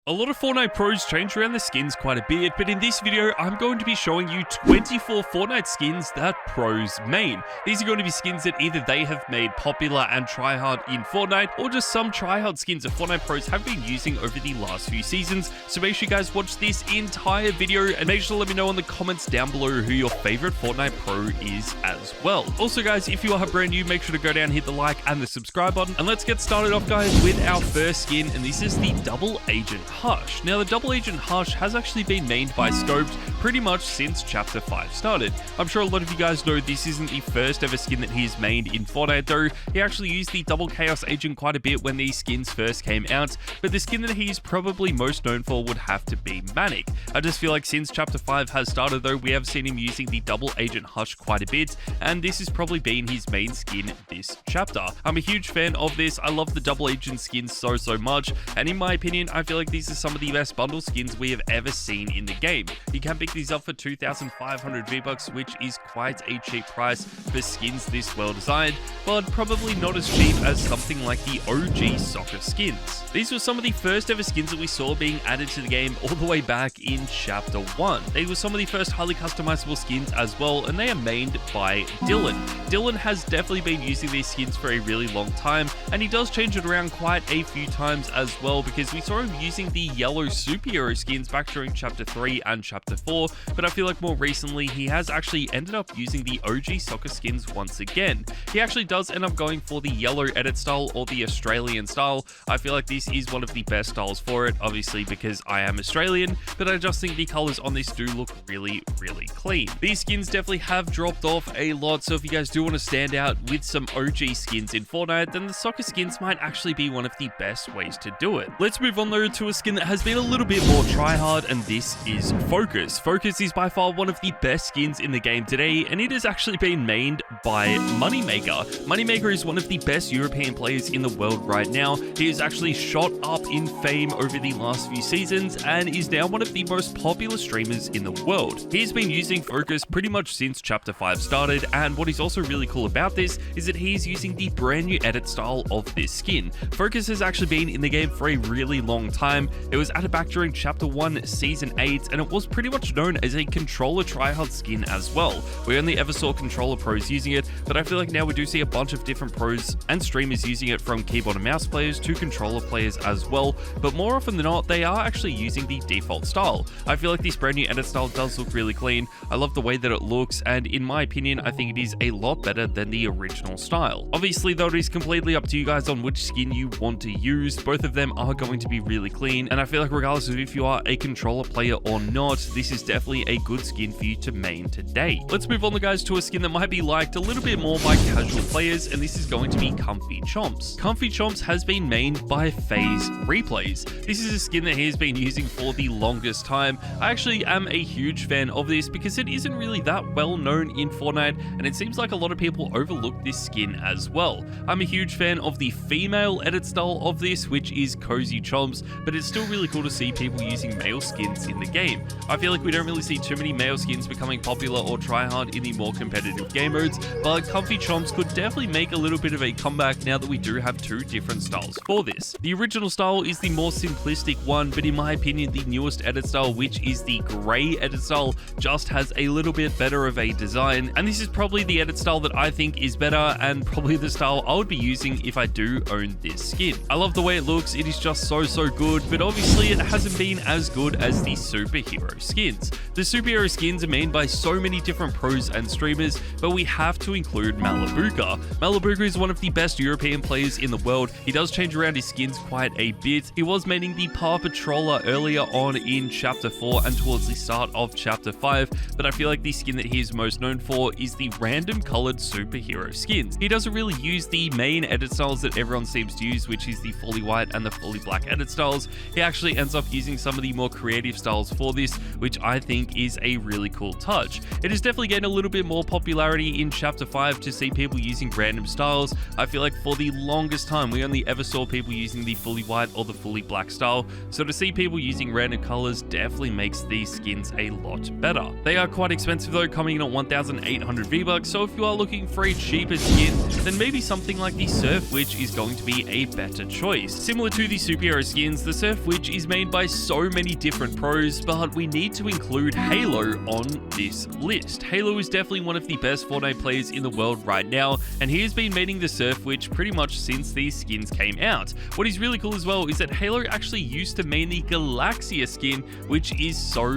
A lot of Fortnite pros change around the skins quite a bit, but in this video, I'm going to be showing you 24 Fortnite skins that pros main. These are going to be skins that either they have made popular and tryhard in Fortnite, or just some tryhard skins that Fortnite pros have been using over the last few seasons. So make sure you guys watch this entire video, and make sure to let me know in the comments down below who your favorite Fortnite pro is as well. Also guys, if you are brand new, make sure to go down, hit the like and the subscribe button, and let's get started off guys with our first skin, and this is the Double Agent Hush. Now the Double Agent Hush has actually been mained by Scoped pretty much since Chapter 5 started. I'm sure a lot of you guys know this isn't the first ever skin that he's mained in Fortnite though. He actually used the Double Chaos Agent quite a bit when these skins first came out, but the skin that he's probably most known for would have to be Manic. I just feel like since Chapter 5 has started though, we have seen him using the Double Agent Hush quite a bit, and this has probably been his main skin this chapter. I'm a huge fan of this. I love the Double Agent skins so much, and in my opinion, I feel like these are some of the best bundle skins we have ever seen in the game. You can pick these up for 2,500 V-Bucks, which is quite a cheap price for skins this well designed, but probably not as cheap as something like the OG soccer skins. These were some of the first ever skins that we saw being added to the game all the way back in Chapter 1. They were some of the first highly customizable skins as well, and they are mained by Dylan. Dylan has definitely been using these skins for a really long time, and he does change it around quite a few times as well, because we saw him using the yellow superhero skins back during Chapter 3 and Chapter 4, but I feel like more recently he has actually ended up using the OG soccer skins once again. He actually does end up going for the yellow edit style or the Australian style. I feel like this is one of the best styles for it, obviously because I am Australian, but I just think the colors on this do look really clean. These skins definitely have dropped off a lot, so if you guys do want to stand out with some OG skins in Fortnite, then the soccer skins might actually be one of the best ways to do it. Let's move on though to a skin that has been a little bit more tryhard, and this is Focus. Focus is by far one of the best skins in the game today, and it has actually been mained by Moneymaker. Moneymaker is one of the best European players in the world right now. He has actually shot up in fame over the last few seasons and is now one of the most popular streamers in the world. He's been using Focus pretty much since Chapter 5 started, and what is also really cool about this is that he's using the brand new edit style of this skin. Focus has actually been in the game for a really long time. It was added back during Chapter 1 Season 8, and it was pretty much known as a controller tryhard skin as well. We only ever saw controller pros using it, but I feel like now we do see a bunch of different pros and streamers using it, from keyboard and mouse players to controller players as well, but more often than not, they are actually using the default style. I feel like this brand new edit style does look really clean. I love the way that it looks, and in my opinion, I think it is a lot better than the original style. Obviously though, it is completely up to you guys on which skin you want to use. Both of them are going to be really clean, and I feel like regardless of if you are a controller player or not, this is definitely a good skin for you to main today. Let's move on guys to a skin that might be liked a little bit more by casual players, and this is going to be Comfy Chomps. Comfy Chomps has been mained by FaZe Replays. This is a skin that he has been using for the longest time. I actually am a huge fan of this because it isn't really that well known in Fortnite, and it seems like a lot of people overlook this skin as well. I'm a huge fan of the female edit style of this, which is Cozy Chomps, but it's still really cool to see people using male skins in the game. I feel like we don't really see too many male skins becoming popular or tryhard in the more competitive game modes, but Comfy Chomps could definitely make a little bit of a comeback now that we do have two different styles for this. The original style is the more simplistic one, but in my opinion, the newest edit style, which is the grey edit style, just has a little bit better of a design, and this is probably the edit style that I think is better, and probably the style I would be using if I do own this skin. I love the way it looks. It is just so good, but obviously it hasn't been as good as the superhero skins. The superhero skins are made by so many different pros and streamers, but we have to include Malibuca. Malibuca is one of the best European players in the world. He does change around his skins quite a bit. He was maining the Paw Patroller earlier on in Chapter 4 and towards the start of Chapter 5, but I feel like the skin that he is most known for is the random colored superhero skins. He doesn't really use the main edit styles that everyone seems to use, which is the fully white and the fully black edit styles. He actually ends up using some of the more creative styles for this, which I think is a really cool touch. It is definitely getting a little bit more popularity in Chapter 5 to see people using random styles. I feel like for the longest time, we only ever saw people using the fully white or the fully black style, so to see people using random colors definitely makes these skins a lot better. They are quite expensive though, coming in at 1,800 V-Bucks, so if you are looking for a cheaper skin, then maybe something like the Surf Witch is going to be a better choice. Similar to the superhero skins, the Surf surf, which is made by so many different pros, but we need to include Halo on this list. Halo is definitely one of the best Fortnite players in the world right now, and he has been maining the surf, which pretty much since these skins came out. What is really cool as well is that Halo actually used to main the Galaxia skin, which is so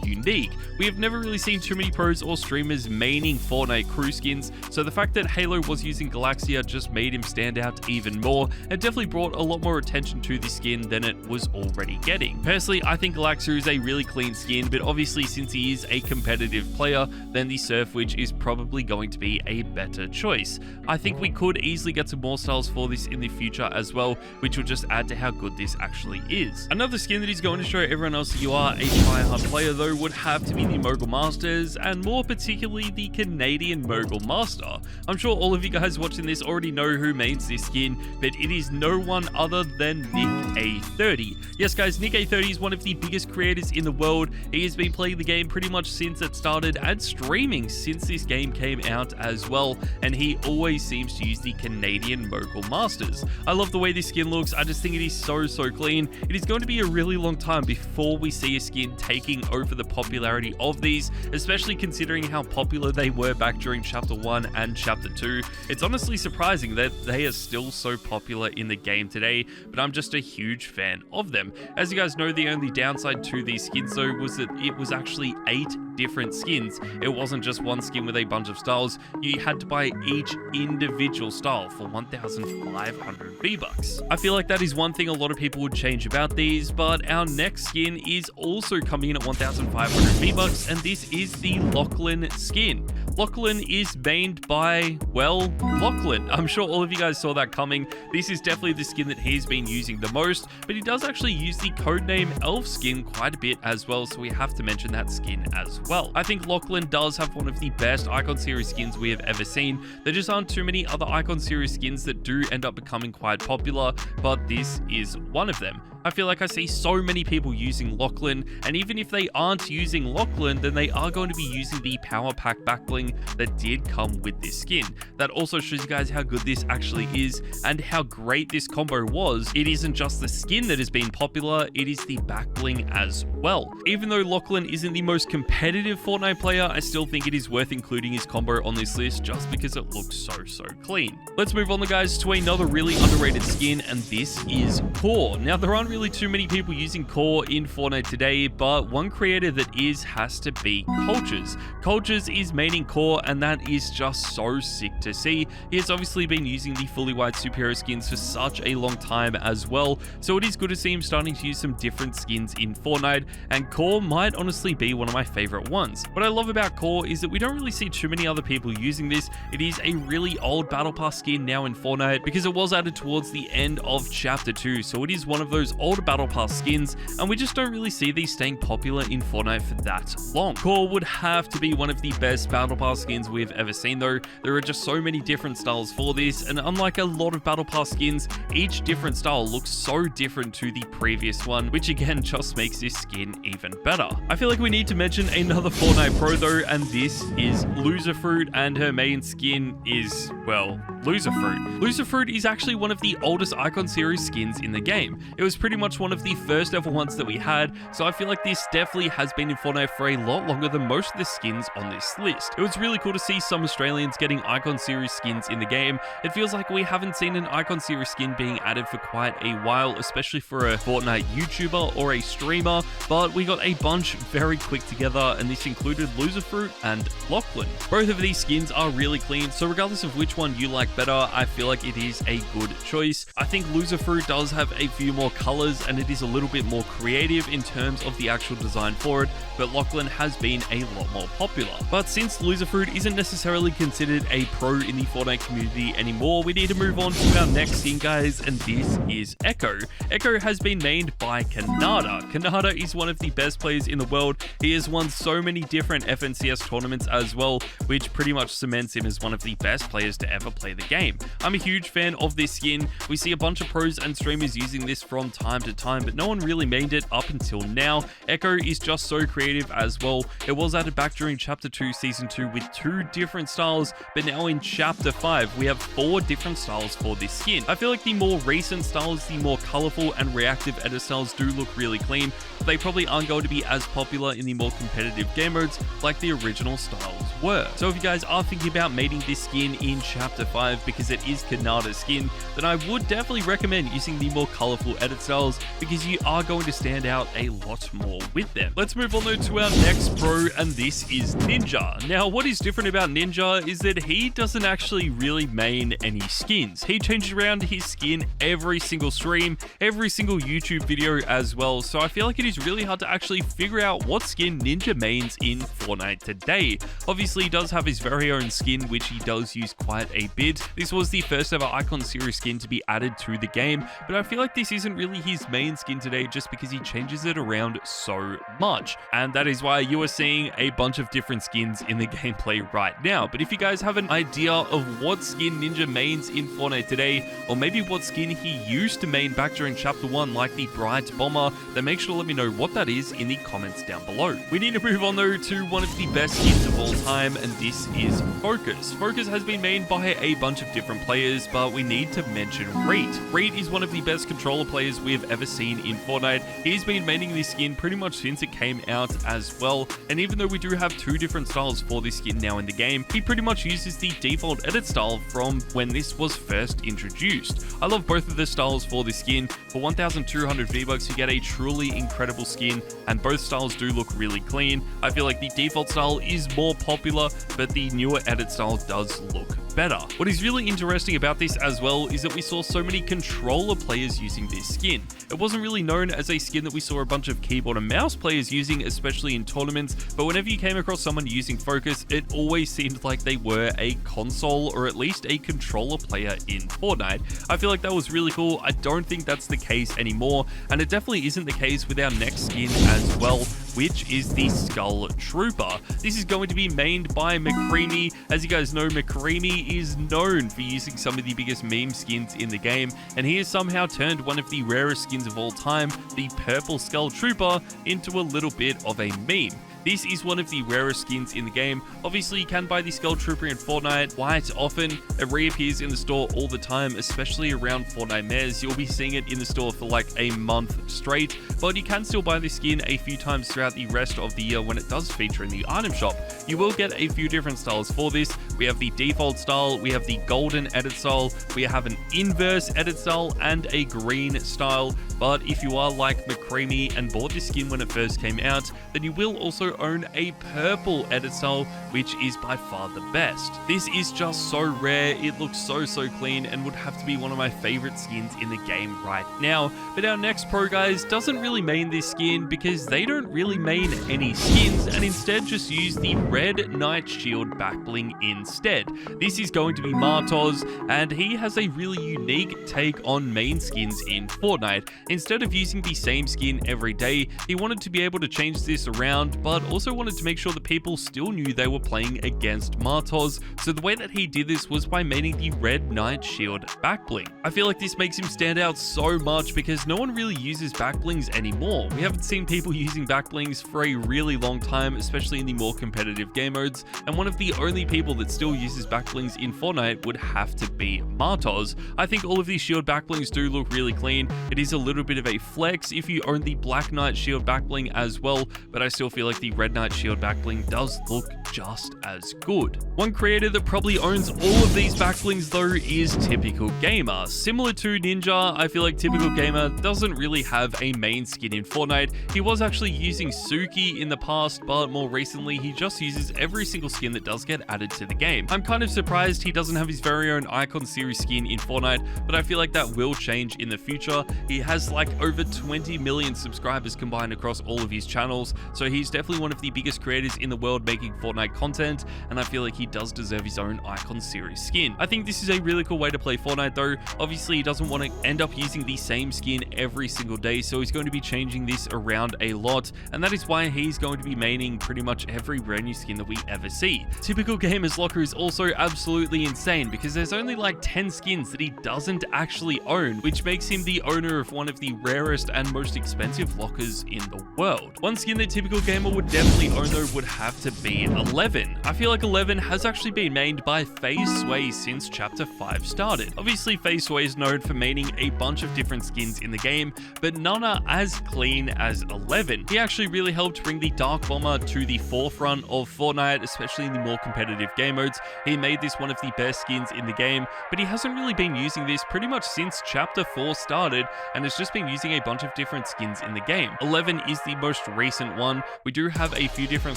unique. We have never really seen too many pros or streamers maining Fortnite crew skins, so the fact that Halo was using Galaxia just made him stand out even more, and definitely brought a lot more attention to this skin than it was already getting. Personally, I think Galaxia is a really clean skin, but obviously since he is a competitive player, then the Surf Witch is probably going to be a better choice. I think we could easily get some more styles for this in the future as well, which will just add to how good this actually is. Another skin that is going to show everyone else that you are a tryhard player though would have to be the Mogul Masters, and more particularly the Canadian Mogul Master. I'm sure all of you guys watching this already know who mains this skin, but it is no one other than Nick A30. Yes guys, Nick A30 is one of the biggest creators in the world. He has been playing the game pretty much since it started and streaming since this game came out as well, and he always seems to use the Canadian Mogul Masters. I love the way this skin looks. I just think it is so clean. It is going to be a really long time before we see a skin taking over the popularity of these, especially considering how popular they were back during Chapter 1 and Chapter 2. It's honestly surprising that they are still so popular in the game today, but I'm just a huge fan of them. As you guys know, the only downside to these skins though was that it was actually 8 different skins. It wasn't just one skin with a bunch of styles. You had to buy each individual style for 1,500 V-Bucks. I feel like that is one thing a lot of people would change about these, but our next skin is also coming in at 1,500 V-Bucks, and this is the Lachlan skin. Lachlan is mained by, well, Lachlan. I'm sure all of you guys saw that coming. This is definitely the skin that he's been using the most, but he does actually use the codename Elf skin quite a bit as well, so we have to mention that skin as well. I think Lachlan does have one of the best Icon Series skins we have ever seen. There just aren't too many other Icon Series skins that do end up becoming quite popular, but this is one of them. I feel like I see so many people using Lachlan, and even if they aren't using Lachlan, then they are going to be using the Power Pack backbling that did come with this skin. That also shows you guys how good this actually is and how great this combo was. It isn't just the skin that has been popular, it is the backbling as well. Even though Lachlan isn't the most competitive Fortnite player, I still think it is worth including his combo on this list just because it looks so clean. Let's move on guys to another really underrated skin, and this is Core. Now there aren't really too many people using Core in Fortnite today, but one creator that has to be Cultures. Cultures is maining Core, and that is just so sick to see. He has obviously been using the fully white superhero skins for such a long time as well, so it is good to see him starting to use some different skins in Fortnite, and Core might honestly be one of my favorite ones. What I love about Core is that we don't really see too many other people using this. It is a really old Battle Pass skin now in Fortnite because it was added towards the end of Chapter 2, so it is one of those older Battle Pass skins, and we just don't really see these staying popular in Fortnite for that long. Core would have to be one of the best Battle Pass skins we've ever seen though. There are just so many different styles for this, and unlike a lot of Battle Pass skins, each different style looks so different to the previous one, which again just makes this skin even better. I feel like we need to mention another Fortnite pro though, and this is Loserfruit, and her main skin is, well, Loserfruit. Loserfruit is actually one of the oldest Icon Series skins in the game. It was pretty much one of the first ever ones that we had, so I feel like this definitely has been in Fortnite for a lot longer than most of the skins on this list. It was really cool to see some Australians getting Icon Series skins in the game. It feels like we haven't seen an Icon Series skin being added for quite a while, especially for a Fortnite YouTuber or a streamer, but we got a bunch very quick together, and this included Loserfruit and Lachlan. Both of these skins are really clean, so regardless of which one you like better, I feel like it is a good choice. I think Loserfruit does have a few more colors, and it is a little bit more creative in terms of the actual design for it, but Lachlan has been a lot more popular. But since Loserfruit isn't necessarily considered a pro in the Fortnite community anymore, we need to move on to our next skin guys, and this is Ekko. Ekko has been mained by Khanada. Khanada is one of the best players in the world. He has won so many different FNCS tournaments as well, which pretty much cements him as one of the best players to ever play the game. I'm a huge fan of this skin. We see a bunch of pros and streamers using this from time time to time, but no one really mained it up until now. Ekko is just so creative as well. It was added back during Chapter 2, Season 2 with 2 different styles, but now in Chapter 5, we have 4 different styles for this skin. I feel like the more recent styles, the more colorful and reactive edit styles do look really clean, but they probably aren't going to be as popular in the more competitive game modes like the original styles were. So if you guys are thinking about mating this skin in Chapter 5 because it is Khanada's skin, then I would definitely recommend using the more colorful edit styles because you are going to stand out a lot more with them. Let's move on though to our next pro, and this is Ninja. Now what is different about Ninja is that he doesn't actually really main any skins. He changes around his skin every single stream, every single YouTube video as well, so I feel like it is really hard to actually figure out what skin Ninja mains in Fortnite today. Obviously he does have his very own skin which he does use quite a bit. This was the first ever Icon series skin to be added to the game, but I feel like this isn't really his main skin today just because he changes it around so much, and that is why you are seeing a bunch of different skins in the gameplay right now. But if you guys have an idea of what skin Ninja mains in Fortnite today, or maybe what skin he used to main back during Chapter 1 like the Bright Bomber, then make sure to let me know what that is in the comments down below. We need to move on though to one of the best skins of all time, and this is Focus. Focus has been mained by a bunch of different players, but we need to mention Reet. Reet is one of the best controller players we have ever seen in Fortnite. He's been maining this skin pretty much since it came out as well, and even though we do have 2 different styles for this skin now in the game, he pretty much uses the default edit style from when this was first introduced. I love both of the styles for this skin. For 1,200 V-Bucks, you get a truly incredible skin, and both styles do look really clean. I feel like the default style is more popular, but the newer edit style does look better. What is really interesting about this as well is that we saw so many controller players using this skin. It wasn't really known as a skin that we saw a bunch of keyboard and mouse players using, especially in tournaments, but whenever you came across someone using Focus, it always seemed like they were a console or at least a controller player in Fortnite. I feel like that was really cool. I don't think that's the case anymore, and it definitely isn't the case with our next skin as well, which is the Skull Trooper. This is going to be mained by Mccreamy. As you guys know, Mccreamy is known for using some of the biggest meme skins in the game, and he has somehow turned one of the rarest skins of all time, the Purple Skull Trooper, into a little bit of a meme. This is one of the rarest skins in the game. Obviously, you can buy the Skull Trooper in Fortnite quite often. It reappears in the store all the time, especially around Fortnite Mares. You'll be seeing it in the store for like a month straight, but you can still buy this skin a few times throughout the rest of the year when it does feature in the item shop. You will get a few different styles for this. We have the default style, we have the golden edit style, we have an inverse edit style, and a green style. But if you are like Mccreamy and bought this skin when it first came out, then you will also own a purple edit style, which is by far the best. This is just so rare, it looks so clean, and would have to be one of my favorite skins in the game right now. But our next pro, guys, doesn't really main this skin because they don't really main any skins, and instead just use the red Knight Shield back bling instead. This is going to be Martoz, and he has a really unique take on main skins in Fortnite. Instead of using the same skin every day, he wanted to be able to change this around, but also wanted to make sure that people still knew they were playing against Martoz. So the way that he did this was by maining the red Knight Shield back bling. I feel like this makes him stand out so much because no one really uses back blings anymore. We haven't seen people using back blings for a really long time, especially in the more competitive game modes, and one of the only people that still uses back blings in Fortnite would have to be Martoz. I think all of these shield back blings do look really clean. It is a little bit of a flex if you own the Black Knight Shield back bling as well, but I still feel like the Red Knight Shield back bling does look just as good. One creator that probably owns all of these back blings though is Typical Gamer. Similar to Ninja, I feel like Typical Gamer doesn't really have a main skin in Fortnite. He was actually using Suki in the past, but more recently he just uses every single skin that does get added to the game. I'm kind of surprised he doesn't have his very own Icon series skin in Fortnite, but I feel like that will change in the future. He has like over 20 million subscribers combined across all of his channels, so he's definitely one of the biggest creators in the world making Fortnite content, and I feel like he does deserve his own Icon Series skin. I think this is a really cool way to play Fortnite though. Obviously, he doesn't want to end up using the same skin every single day, so he's going to be changing this around a lot, and that is why he's going to be maining pretty much every brand new skin that we ever see. Typical Gamer's locker is also absolutely insane because there's only like 10 skins that he doesn't actually own, which makes him the owner of one of the rarest and most expensive lockers in the world. One skin that Typical Gamer would definitely own though would have to be 11. I feel like 11 has actually been mained by FaZe Sway since Chapter 5 started. Obviously, FaZe Sway is known for maining a bunch of different skins in the game, but none are as clean as 11. He actually really helped bring the Dark Bomber to the forefront of Fortnite, especially in the more competitive game modes. He made this one of the best skins in the game, but he hasn't really been using this pretty much since Chapter 4 started, and has just been using a bunch of different skins in the game. 11 is the most recent one. We do have a few different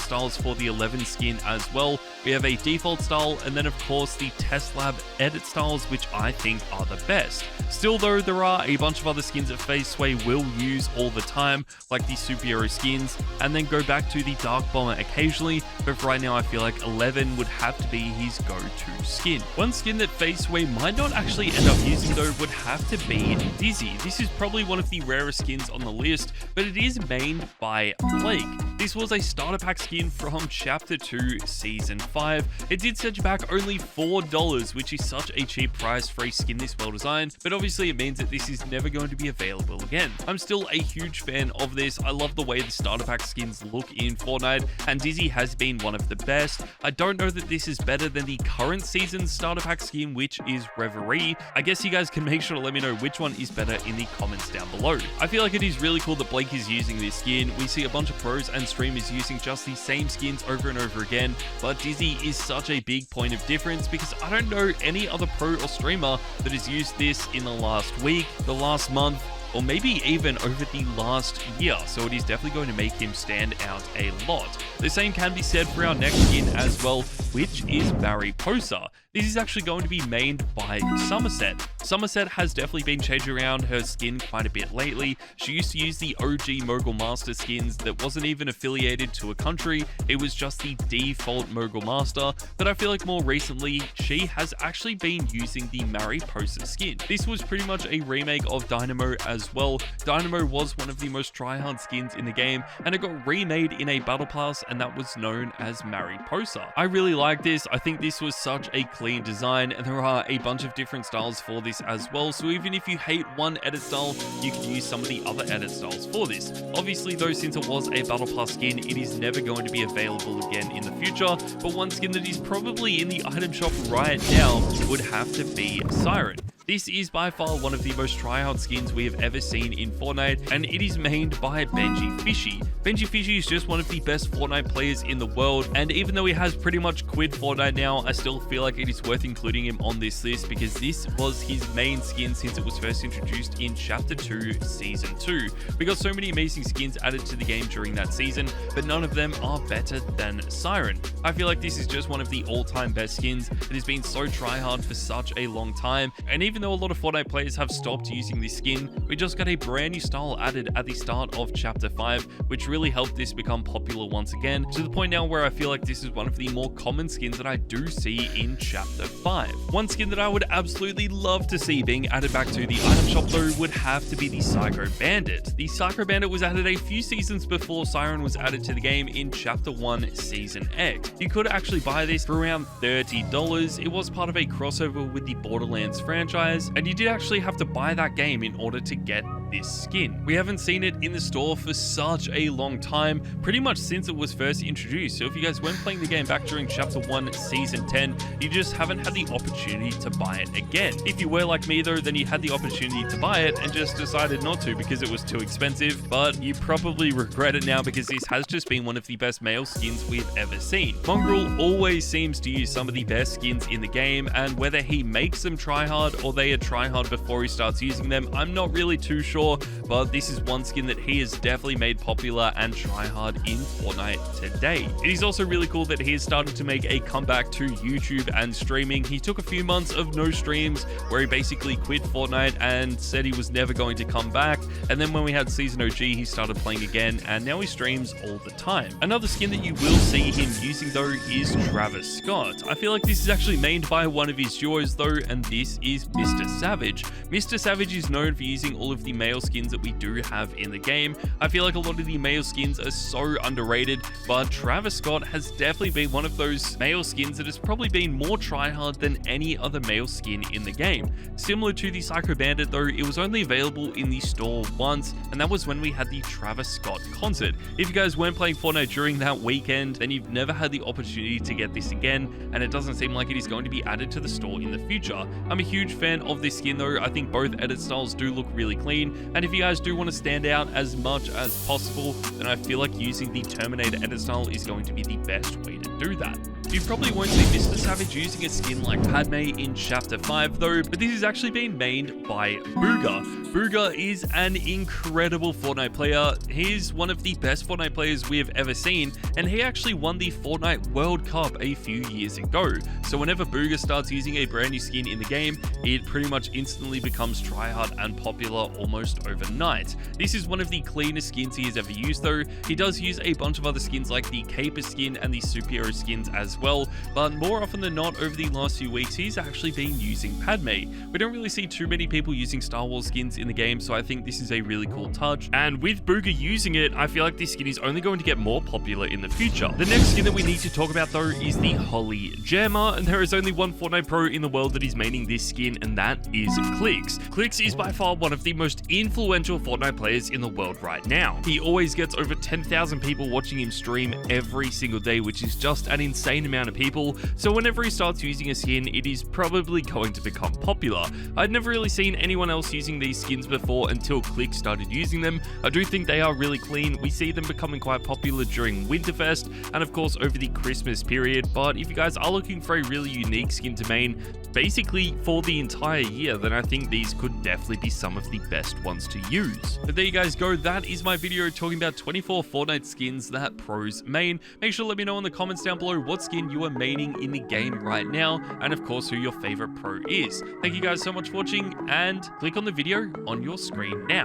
styles for the 11 skin as well. We have a default style, and then of course the Test Lab edit styles, which I think are the best. Still though, there are a bunch of other skins that FaZe Sway will use all the time, like the superhero skins, and then go back to the Dark Bomber occasionally, but for right now I feel like 11 would have to be his go-to skin. One skin that FaZe Sway might not actually end up using though would have to be Dizzy. This is probably one of the rarest skins on the list, but it is mained by Plake. This was a starter pack skin from Chapter 2 Season 5. It did set you back only $4, which is such a cheap price for a skin this well designed, but obviously it means that this is never going to be available again. I'm still a huge fan of this. I love the way the starter pack skins look in Fortnite, and Dizzy has been one of the best. I don't know that this is better than the current season's starter pack skin, which is Reverie. I guess you guys can make sure to let me know which one is better in the comments down below. I feel like it is really cool that Blake is using this skin. We see a bunch of pros and streamers using just the same skins over and over again, but Dizzy is such a big point of difference because I don't know any other pro or streamer that has used this in the last week, the last month, or maybe even over the last year, so it is definitely going to make him stand out a lot. The same can be said for our next skin as well, which is Malibuca. This is actually going to be mained by Sommerset. Sommerset has definitely been changing around her skin quite a bit lately. She used to use the OG Mogul Master skins that wasn't even affiliated to a country. It was just the default Mogul Master, but I feel like more recently, she has actually been using the Malibuca skin. This was pretty much a remake of Dynamo as well. Dynamo was one of the most tryhard skins in the game, and it got remade in a battle pass, and that was known as Malibuca. I really like this. I think this was such a clean design, and there are a bunch of different styles for this as well, so even if you hate one edit style, you can use some of the other edit styles for this. Obviously though, since it was a battle pass skin, it is never going to be available again in the future, but one skin that is probably in the item shop right now would have to be Siren. This is by far one of the most tryhard skins we have ever seen in Fortnite, and it is mained by Benjyfishy. Benjyfishy is just one of the best Fortnite players in the world, and even though he has pretty much quit Fortnite now, I still feel like it is worth including him on this list because this was his main skin since it was first introduced in Chapter 2 Season 2. We got so many amazing skins added to the game during that season, but none of them are better than Siren. I feel like this is just one of the all-time best skins. It has been so tryhard for such a long time, and even though a lot of Fortnite players have stopped using this skin, we just got a brand new style added at the start of Chapter 5, which really helped this become popular once again, to the point now where I feel like this is one of the more common skins that I do see in Chapter 5. One skin that I would absolutely love to see being added back to the item shop though would have to be the Psycho Bandit. The Psycho Bandit was added a few seasons before Siren was added to the game in Chapter 1 Season X. You could actually buy this for around $30. It was part of a crossover with the Borderlands franchise, and you did actually have to buy that game in order to get this skin. We haven't seen it in the store for such a long time, pretty much since it was first introduced, so if you guys weren't playing the game back during Chapter 1 Season 10, you just haven't had the opportunity to buy it again. If you were like me though, then you had the opportunity to buy it and just decided not to because it was too expensive, but you probably regret it now because this has just been one of the best male skins we've ever seen. Mongraal always seems to use some of the best skins in the game, and whether he makes them tryhard or they are tryhard before he starts using them, I'm not really too sure sure, but this is one skin that he has definitely made popular and tryhard in Fortnite today. It is also really cool that he has started to make a comeback to YouTube and streaming. He took a few months of no streams where he basically quit Fortnite and said he was never going to come back, and then when we had Season OG, he started playing again, and now he streams all the time. Another skin that you will see him using though is Travis Scott. I feel like this is actually mained by one of his duos though, and this is MrSavage. MrSavage is known for using all of the male skins that we do have in the game. I feel like a lot of the male skins are so underrated, but Travis Scott has definitely been one of those male skins that has probably been more tryhard than any other male skin in the game. Similar to the Psycho Bandit though, it was only available in the store once, and that was when we had the Travis Scott concert. If you guys weren't playing Fortnite during that weekend, then you've never had the opportunity to get this again, and it doesn't seem like it is going to be added to the store in the future. I'm a huge fan of this skin though. I think both edit styles do look really clean, and if you guys do want to stand out as much as possible, then I feel like using the Terminator edit style is going to be the best way to do that. You probably won't see MrSavage using a skin like Padme in Chapter 5 though, but this is actually being mained by Bugha. Bugha is an incredible Fortnite player. He's one of the best Fortnite players we have ever seen, and he actually won the Fortnite World Cup a few years ago. So whenever Bugha starts using a brand new skin in the game, it pretty much instantly becomes tryhard and popular almost overnight. This is one of the cleanest skins he has ever used though. He does use a bunch of other skins like the Caper skin and the Superhero skins as well, but more often than not over the last few weeks he's actually been using Padme. We don't really see too many people using Star Wars skins in the game, so I think this is a really cool touch, and with Bugha using it, I feel like this skin is only going to get more popular in the future. The next skin that we need to talk about though is the Holly Jammer, and there is only one Fortnite pro in the world that is maining this skin, and that is Clix. Clix is by far one of the most influential Fortnite players in the world right now. He always gets over 10,000 people watching him stream every single day, which is just an insane amount of people, so whenever he starts using a skin, it is probably going to become popular. I'd never really seen anyone else using these skins before until Clix started using them. I do think they are really clean. We see them becoming quite popular during Winterfest and of course over the Christmas period, but if you guys are looking for a really unique skin to main basically for the entire year, then I think these could definitely be some of the best ones to use. But there you guys go, that is my video talking about 24 Fortnite skins that pros main. Make sure to let me know in the comments down below what skin you are maining in the game right now, and of course who your favorite pro is. Thank you guys so much for watching, and click on the video on your screen now.